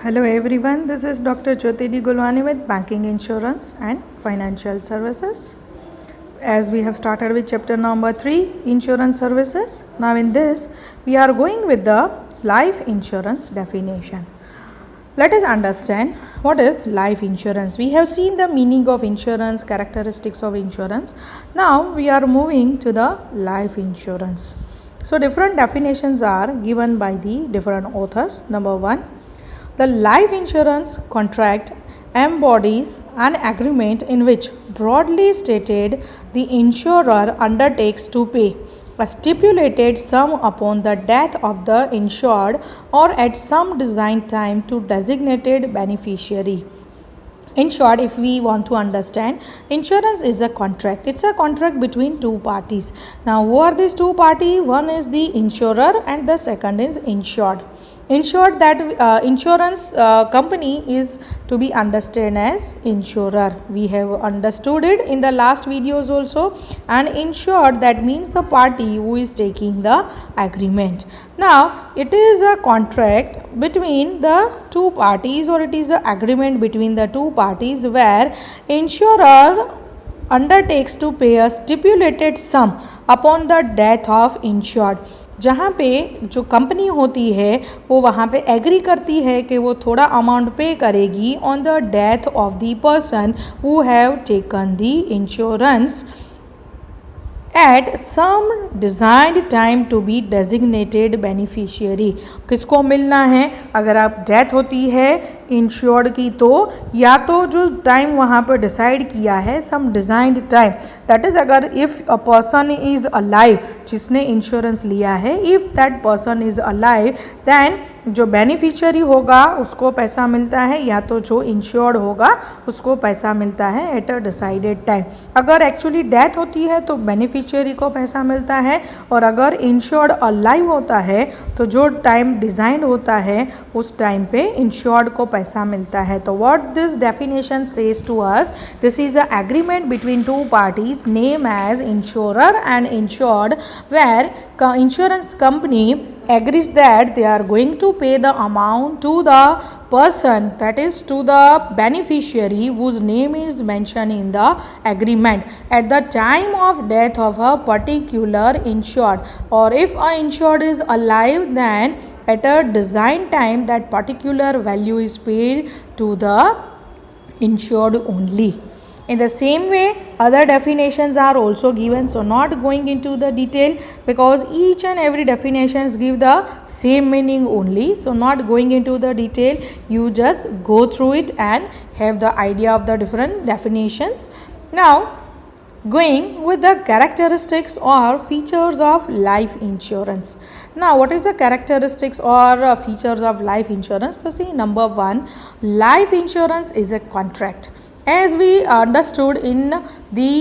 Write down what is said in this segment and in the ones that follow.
Hello everyone, this is Dr. Jyoti D. Gulwani with Banking, Insurance and Financial Services. As we have started with chapter number 3, Insurance Services. Now in this, we are going with the life insurance definition. Let us understand what is life insurance. We have seen the meaning of insurance, characteristics of insurance. Now we are moving to the life insurance. So different definitions are given by the different authors. Number 1, the life insurance contract embodies an agreement in which, broadly stated, the insurer undertakes to pay a stipulated sum upon the death of the insured or at some designed time to designated beneficiary. In short, if we want to understand, insurance is a contract. It's a contract between two parties. Now, who are these two parties? One is the insurer and the second is insured. Insured, that insurance company is to be understood as insurer. We have understood it in the last videos also. And insured, that means the party who is taking the agreement. Now, it is a contract between the two parties, or it is an agreement between the two parties where insurer undertakes to pay a stipulated sum upon the death of insured. जहाँ पे जो company होती है वो वहाँ पे agree करती है कि वो थोड़ा अमाउंट पे करेगी on the death of the person who have taken the insurance at some designed time to be designated beneficiary. किसको मिलना है? अगर आप डेथ होती है इंश्योर्ड की तो या तो जो टाइम वहाँ पर डिसाइड किया है some designed time, that is अगर if a person is alive, जिसने इंश्योरेंस लिया है, if that person is alive then जो बेनिफिशियरी होगा उसको पैसा मिलता है, या तो जो इंश्योर्ड होगा उसको पैसा मिलता है एट अ डिसाइडेड टाइम. अगर एक्चुअली डेथ होती है तो बेनिफिशियरी को पैसा मिलता है, और अगर इंश्योर्ड अलाइव होता है तो जो टाइम डिज़ाइंड होता है उस टाइम पे इंश्योर्ड को पैसा मिलता है. तो what this definition says to us, this is a agreement between two parties name as insurer and insured, where insurance company agrees that they are going to pay the amount to the person, that is to the beneficiary whose name is mentioned in the agreement at the time of death of a particular insured, or if a insured is alive then at a designed time that particular value is paid to the insured only. In the same way, other definitions are also given, so not going into the detail because each and every definitions give the same meaning only. So not going into the detail, you just go through it and have the idea of the different definitions. Now, going with the characteristics or features of life insurance. Now, what is the characteristics or features of life insurance? So see, number 1, life insurance is a contract. As we understood in the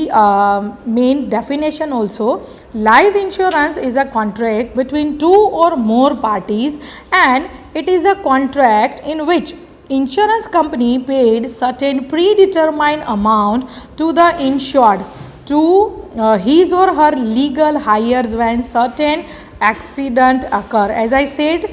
main definition also, life insurance is a contract between two or more parties, and it is a contract in which insurance company paid certain predetermined amount to the insured to his or her legal hires when certain accident occur. As I said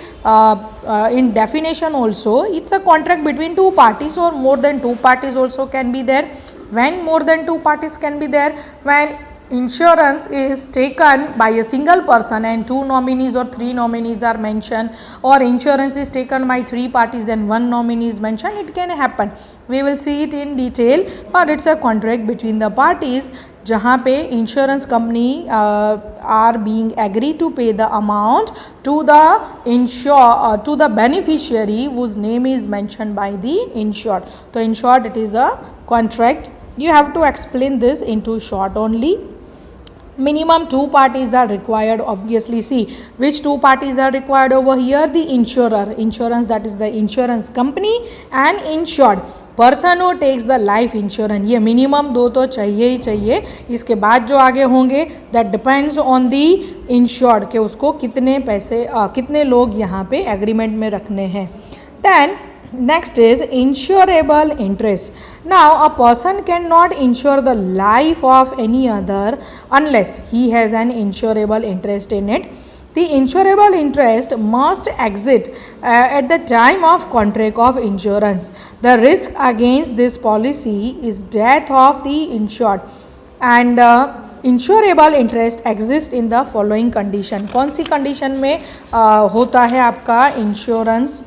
in definition also, it's a contract between two parties, or more than two parties also can be there. When more than two parties can be there, when insurance is taken by a single person and two nominees or three nominees are mentioned, or insurance is taken by three parties and one nominee is mentioned, it can happen. We will see it in detail, but it's a contract between the parties जहाँ पे insurance company are being agree to pay the amount to the beneficiary whose name is mentioned by the insured. So in short, it is a contract. You have to explain this into short only. Minimum two parties are required. Obviously, see which two parties are required over here. The insurer, insurance, that is the insurance company, and insured person who takes the life insurance. ये minimum दो तो चाहिए ही चाहिए. इसके बाद जो आगे होंगे that depends on the insured कि उसको कितने पैसे कितने लोग यहाँ पे एग्रीमेंट में रखने हैं. Then next is insurable interest. Now a person cannot insure the life of any other unless he has an insurable interest in it. The insurable interest must exist at the time of contract of insurance. The risk against this policy is death of the insured and insurable interest exist in the following condition. कौन सी condition में होता है आपका insurance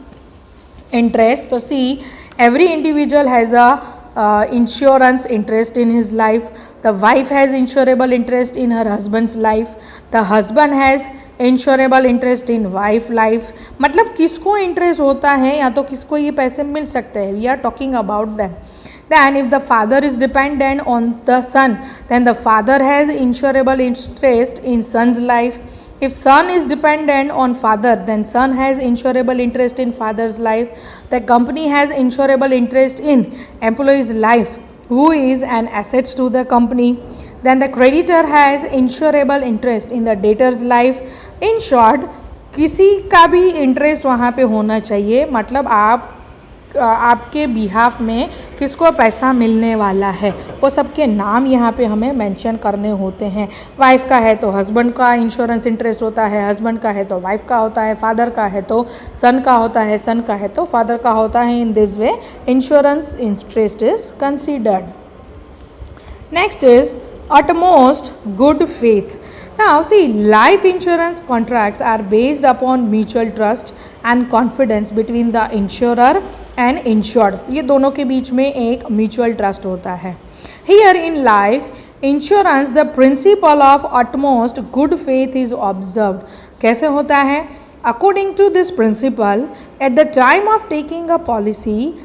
interest? तो सी, every individual has a insurance interest in his life. The wife has insurable interest in her husband's life. The husband has insurable interest in wife life. मतलब किसको interest होता है या तो किसको ये पैसे मिल सकते हैं. We are talking about them. Then if the father is dependent on the son, then the father has insurable interest in son's life. If son is dependent on father, then son has insurable interest in father's life. The company has insurable interest in employee's life, who is an asset to the company. Then the creditor has insurable interest in the debtor's life. In short, किसी का भी interest वहाँ पे होना चाहिए. मतलब आपके behalf में किसको पैसा मिलने वाला है वो सबके नाम यहाँ पे हमें मेंशन करने होते हैं. वाइफ का है तो हस्बैंड का इंश्योरेंस इंटरेस्ट होता है, हस्बैंड का है तो वाइफ का होता है, फादर का है तो सन का होता है, सन का है तो फादर का होता है. In this way insurance interest is considered. Next is utmost good faith. Now see, life insurance contracts are based upon mutual trust and confidence between the insurer and insured. ये दोनों के बीच में एक mutual trust होता है. Here in life insurance the principle of utmost good faith is observed. कैसे होता है? According to this principle, at the time of taking a policy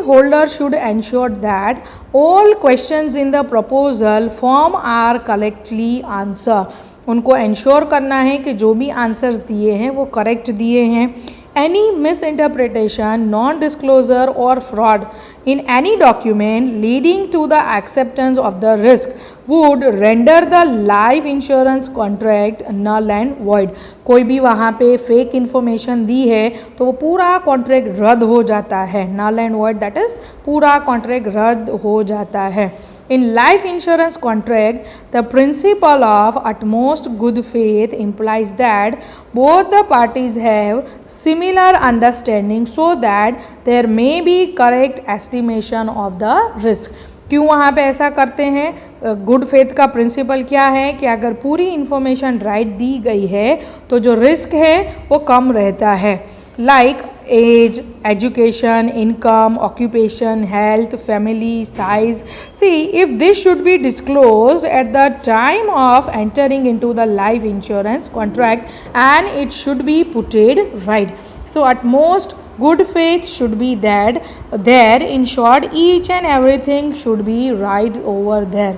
holder should ensure that all questions in the proposal form are correctly answered. उनको ensure करना है कि जो भी answers दिए हैं वो करेक्ट दिए हैं. Any misinterpretation, non-disclosure or fraud in any document leading to the acceptance of the risk would render the life insurance contract null and void. कोई भी वहाँ पे फेक इन्फॉर्मेशन दी है तो वो पूरा कॉन्ट्रैक्ट रद्द हो जाता है. null and void, that is पूरा कॉन्ट्रैक्ट रद्द हो जाता है. In life insurance contract, the principle of utmost good faith implies that both the parties have similar understanding so that there may be correct estimation of the risk. क्यों वहाँ पे ऐसा करते हैं? गुड फेथ का प्रिंसिपल क्या है कि अगर पूरी इन्फॉर्मेशन राइट दी गई है तो जो रिस्क है वो कम रहता है. Like age, education, income, occupation, health, family, size. See, if this should be disclosed at the time of entering into the life insurance contract and it should be putted right. So at most good faith should be that there. In short, each and everything should be right over there.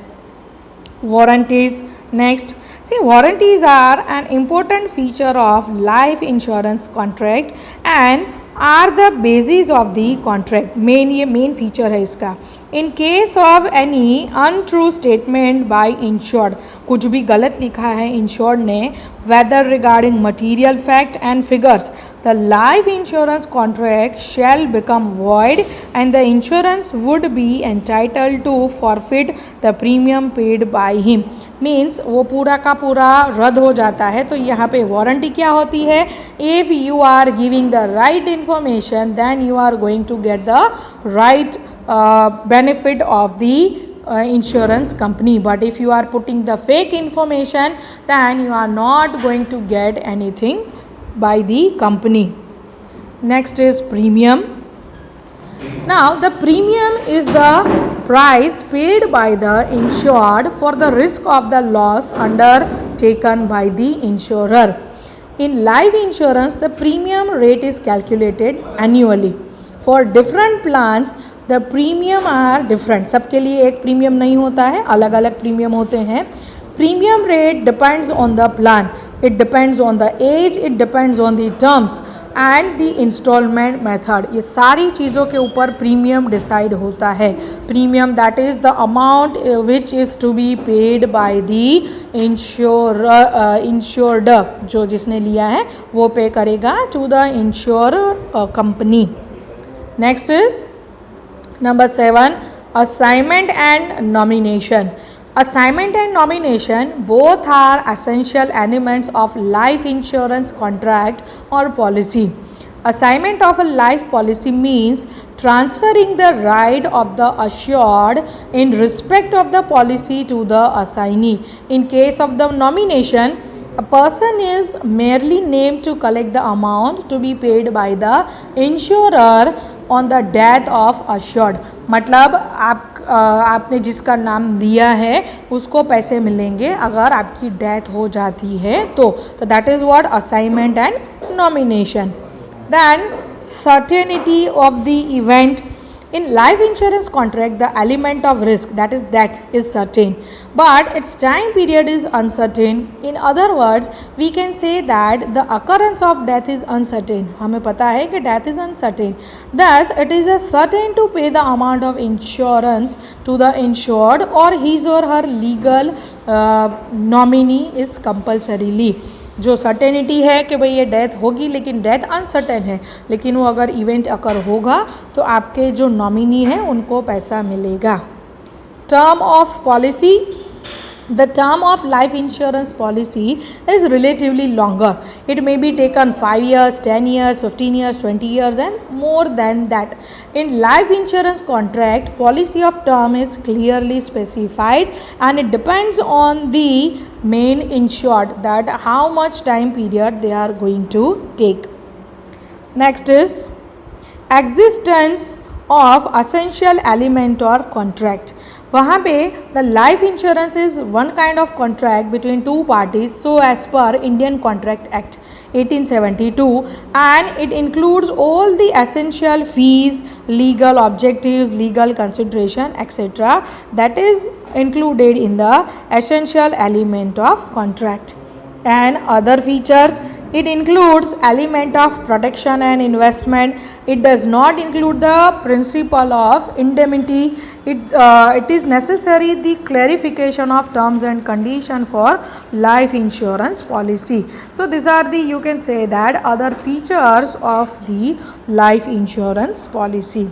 Warranties. Next, see, warranties are an important feature of life insurance contract and are the basis of the contract. ये main feature है इसका. In case of any untrue statement by insured, कुछ भी गलत लिखा है insured ने, whether regarding material fact and figures, the life insurance contract shall become void and the insurance would be entitled to forfeit the premium paid by him. Means वो पूरा का पूरा रद्द हो जाता है. तो यहाँ पे वारंटी क्या होती है? If you are giving the right information then you are going to get the right benefit of the insurance company, but if you are putting the fake information then you are not going to get anything by the company. Next is premium. Now the premium is the price paid by the insured for the risk of the loss undertaken by the insurer. In life insurance the premium rate is calculated annually. For different plans the premium are different. सबके लिए एक premium नहीं होता है, अलग अलग premium होते हैं. Premium rate depends on the plan, it depends on the age, it depends on the terms and the installment method. ये सारी चीज़ों के ऊपर प्रीमियम डिसाइड होता है. Premium that is the amount which is to be paid by the insured, जो जिसने लिया है वो पे करेगा to the insurer company. Next is Number 7, assignment and nomination. Assignment and nomination both are essential elements of life insurance contract or policy. Assignment of a life policy means transferring the right of the assured in respect of the policy to the assignee. In case of the nomination, a person is merely named to collect the amount to be paid by the insurer on the death of assured. मतलब आपने जिसका नाम दिया है उसको पैसे मिलेंगे अगर आपकी डेथ हो जाती है तो that is what assignment and nomination. Then certainty of the event. In life insurance contract, the element of risk, that is death, is certain, but its time period is uncertain. In other words, we can say that the occurrence of death is uncertain. हमें पता है कि death is uncertain. Thus, it is a certain to pay the amount of insurance to the insured or his or her legal nominee is compulsorily. जो certainty है कि भाई ये death होगी, लेकिन डेथ अनसर्टेन है, लेकिन वो अगर इवेंट अकर होगा तो आपके जो नॉमिनी हैं उनको पैसा मिलेगा. Term of policy. The term of life insurance policy is relatively longer. It may be taken 5 years, 10 years, 15 years, 20 years and more than that. In life insurance contract, policy of term is clearly specified and it depends on the main insured that how much time period they are going to take. Next is existence of essential element or contract. वहाँ पे the life insurance is one kind of contract between two parties so as per Indian contract act 1872 and it includes all the essential fees, legal objectives, legal consideration, etc. that is included in the essential element of contract. And other features, it includes element of protection and investment. It does not include the principle of indemnity. It is necessary the clarification of terms and condition for life insurance policy. So these are the, you can say that, other features of the life insurance policy.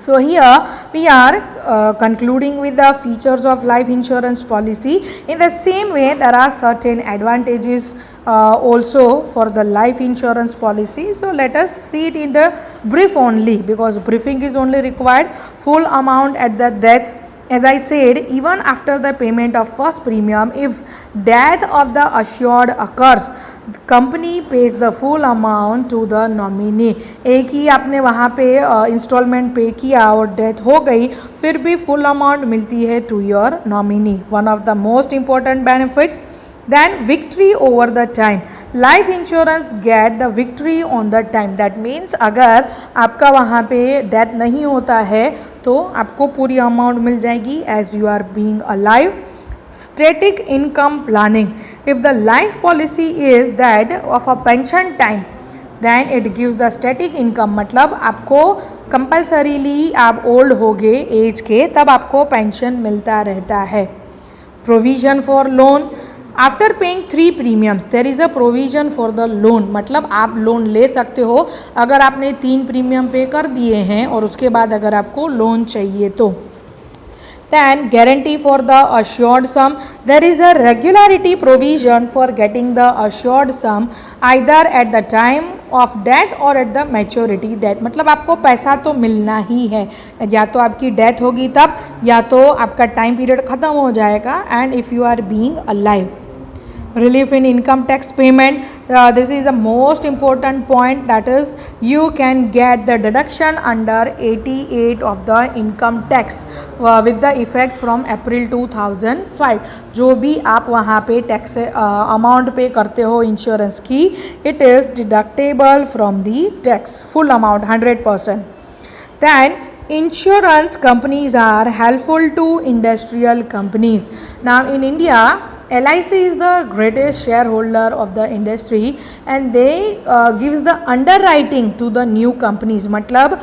So here we are concluding with the features of life insurance policy. In the same way, there are certain advantages also for the life insurance policy. So let us see it in the brief only, because briefing is only required. Full amount at the death. As I said, even after the payment of first premium, if death of the assured occurs, the company pays the full amount to the nominee. एक ही आपने वहाँ पे instalment पे किया और death हो गई, फिर भी फुल अमाउंट मिलती है to your nominee. One of the most important benefit. Then victory over the time. Life insurance get the victory on the time. That means अगर आपका वहाँ पे डेथ नहीं होता है तो आपको पूरी अमाउंट मिल जाएगी as you are being alive. Static income planning. If the life policy is that of a pension time, then it gives the static income. मतलब आपको कंपल्सरीली आप ओल्ड हो गए एज के तब आपको पेंशन मिलता रहता है. Provision for loan. After paying 3 premiums there is a provision for the loan. मतलब आप लोन ले सकते हो अगर आपने 3 प्रीमियम पे कर दिए हैं और उसके बाद अगर आपको लोन चाहिए तो. Then guarantee for the assured sum. There is a regularity provision for getting the assured sum either at the time of death or at the maturity death. मतलब आपको पैसा तो मिलना ही है, या तो आपकी डेथ होगी तब या तो आपका टाइम पीरियड ख़त्म हो जाएगा. And if you are being alive. Relief in income tax payment. This is a most important point, that is you can get the deduction under 88 of the income tax with the effect from April 2005. जो भी आप वहाँ पे tax amount पे करते हो insurance की, it is deductible from the tax full amount 100%. Then insurance companies are helpful to industrial companies. Now in India, LIC is the greatest shareholder of the industry and they gives the underwriting to the new companies. मतलब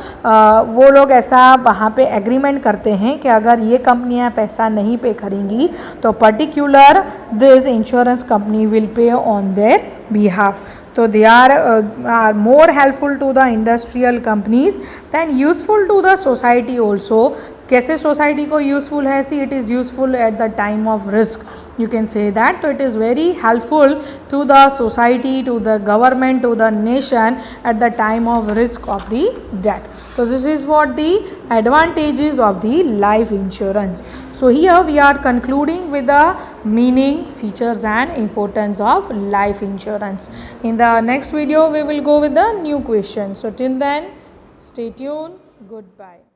वो लोग ऐसा वहाँ पे agreement करते हैं कि अगर ये कंपनियाँ पैसा नहीं पे करेंगी तो particular this insurance company will pay on their behalf. So they are more helpful to the industrial companies than useful to the society also. कैसे सोसाइटी को यूजफुल है? See it is useful at the time of risk, you can say that. So it is very helpful to the society, to the government, to the nation at the time of risk of the death. So this is what the advantages of the life insurance. So here we are concluding with the meaning, features and importance of life insurance. In the next video we will go with the new question. So till then, stay tuned. Goodbye.